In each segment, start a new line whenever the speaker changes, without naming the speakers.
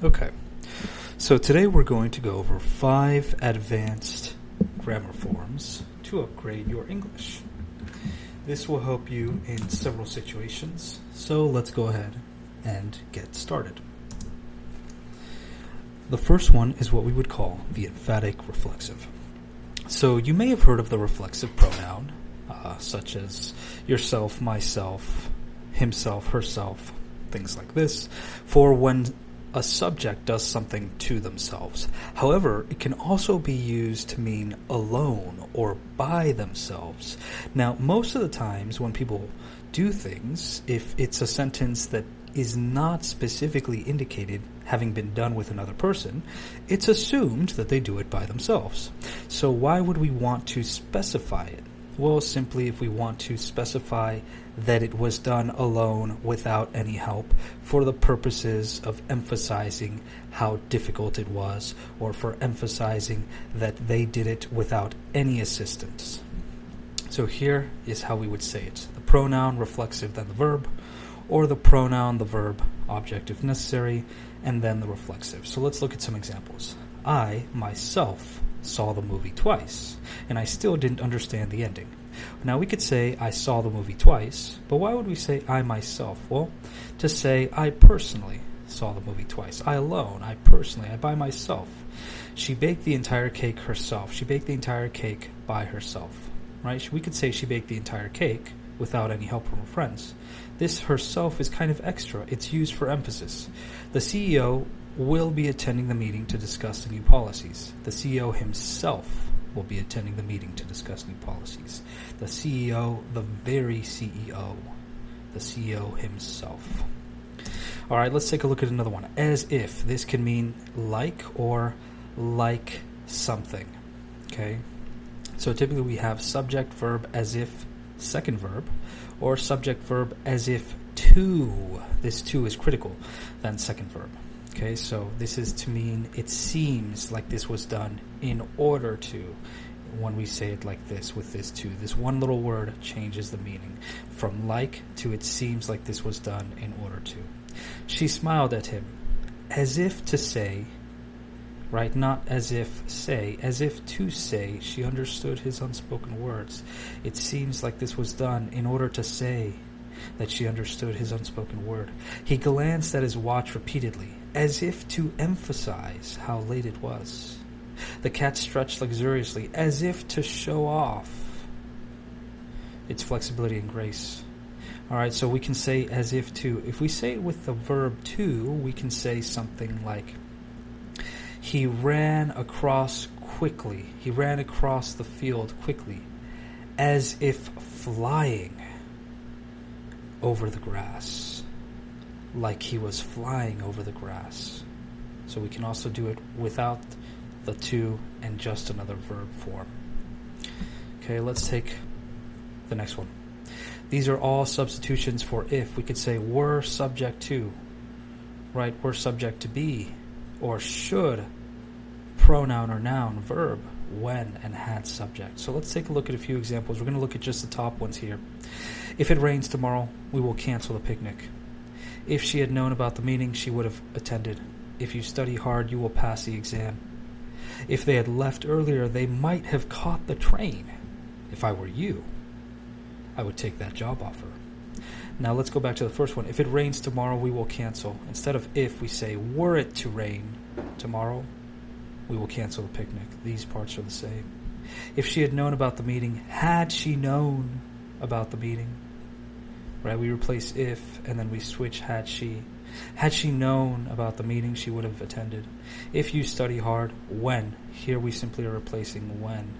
Okay, so today we're going to go over 5 advanced grammar forms to upgrade your English. This will help you in several situations, so let's go ahead and get started. The first one is what we would call the emphatic reflexive. So you may have heard of the reflexive pronoun, such as yourself, myself, himself, herself, things like this, for when a subject does something to themselves. However, it can also be used to mean alone or by themselves. Now, most of the times when people do things, if it's a sentence that is not specifically indicated having been done with another person, it's assumed that they do it by themselves. So why would we want to specify it? Well, simply if we want to specify that it was done alone without any help for the purposes of emphasizing how difficult it was, or for emphasizing that they did it without any assistance. So here is how we would say it. The pronoun reflexive, then the verb, or the pronoun, the verb, object if necessary, and then the reflexive. So let's look at some examples. I, myself, saw the movie twice, and I still didn't understand the ending. Now we could say I saw the movie twice, but why would we say I myself? Well, to say I personally saw the movie twice. I alone, I personally, I by myself. She baked the entire cake herself. She baked the entire cake by herself, right? We could say she baked the entire cake without any help from her friends. This herself is kind of extra. It's used for emphasis. The CEO will be attending the meeting to discuss the new policies. The CEO himself will be attending the meeting to discuss new policies. The CEO, the very CEO. The CEO himself. All right, let's take a look at another one. As if. This can mean like or like something. Okay? So typically we have subject, verb, as if, second verb, or subject, verb, as if to. This to is critical, then second verb. Okay, so this is to mean it seems like this was done in order to. When we say it like this, with this to, this one little word changes the meaning from like to it seems like this was done in order to. She smiled at him as if to say, right, not as if say, as if to say she understood his unspoken words. It seems like this was done in order to say that she understood his unspoken word. He glanced at his watch repeatedly, as if to emphasize how late it was. The cat stretched luxuriously, as if to show off its flexibility and grace. All right, so we can say as if to. If we say it with the verb to, we can say something like, he ran across quickly. He ran across the field quickly, as if flying over the grass. Like he was flying over the grass. So we can also do it without the to and just another verb form. Okay, let's take the next one. These are all substitutions for if. We could say were subject to, right? Were subject to be, or should, pronoun or noun, verb, when, and had subject. So let's take a look at a few examples. We're going to look at just the top ones here. If it rains tomorrow, we will cancel the picnic. If she had known about the meeting, she would have attended. If you study hard, you will pass the exam. If they had left earlier, they might have caught the train. If I were you, I would take that job offer. Now let's go back to the first one. If it rains tomorrow, we will cancel. Instead of if, we say, were it to rain tomorrow, we will cancel the picnic. These parts are the same. If she had known about the meeting, had she known about the meeting, right? We replace if, and then we switch had she. Had she known about the meeting, she would have attended. If you study hard, when. Here we simply are replacing when.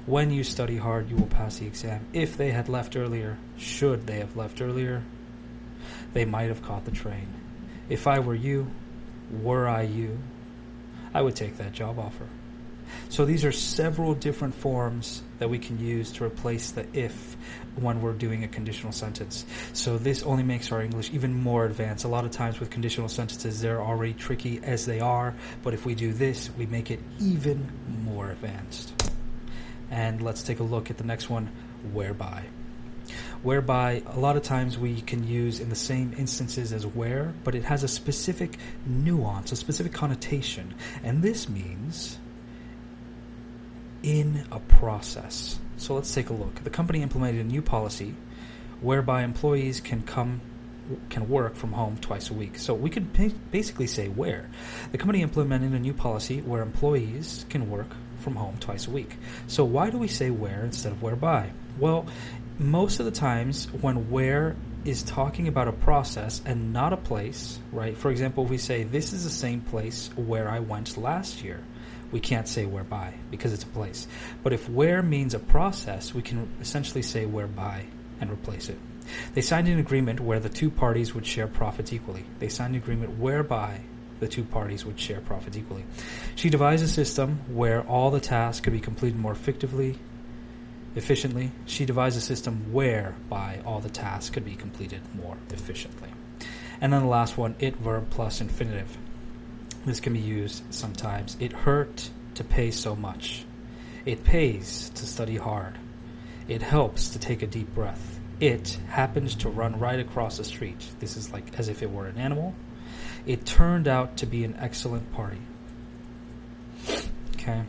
When you study hard, you will pass the exam. If they had left earlier, should they have left earlier, they might have caught the train. If I were you, were I you, I would take that job offer. So these are several different forms that we can use to replace the if when we're doing a conditional sentence. So this only makes our English even more advanced. A lot of times with conditional sentences, they're already tricky as they are, but if we do this, we make it even more advanced. And let's take a look at the next one, whereby. whereby a lot of times we can use in the same instances as where, but it has a specific nuance, a specific connotation. And this means in a process. So let's take a look. The company implemented a new policy whereby employees can work from home twice a week. So we could basically say where. The company implemented a new policy where employees can work from home twice a week. So why do we say where instead of whereby? Well, most of the times when where is talking about a process and not a place, right? For example, if we say this is the same place where I went last year, we can't say whereby because it's a place. But if where means a process, we can essentially say whereby and replace it. They signed an agreement where the two parties would share profits equally. They signed an agreement whereby the two parties would share profits equally. She devised a system where all the tasks could be completed more efficiently. She devised a system whereby all the tasks could be completed more efficiently. And then the last one, it verb plus infinitive. This can be used sometimes. It hurt to pay so much. It pays to study hard. It helps to take a deep breath. It happened to run right across the street. This is like as if it were an animal. It turned out to be an excellent party. Okay.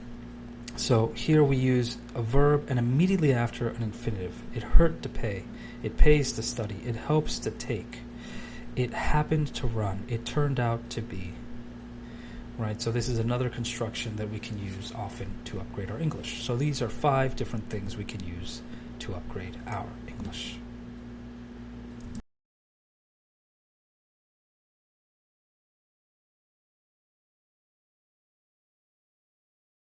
So here we use a verb and immediately after an infinitive. It hurt to pay. It pays to study. It helps to take. It happened to run. It turned out to be. Right, so this is another construction that we can use often to upgrade our English. So these are 5 different things we can use to upgrade our English.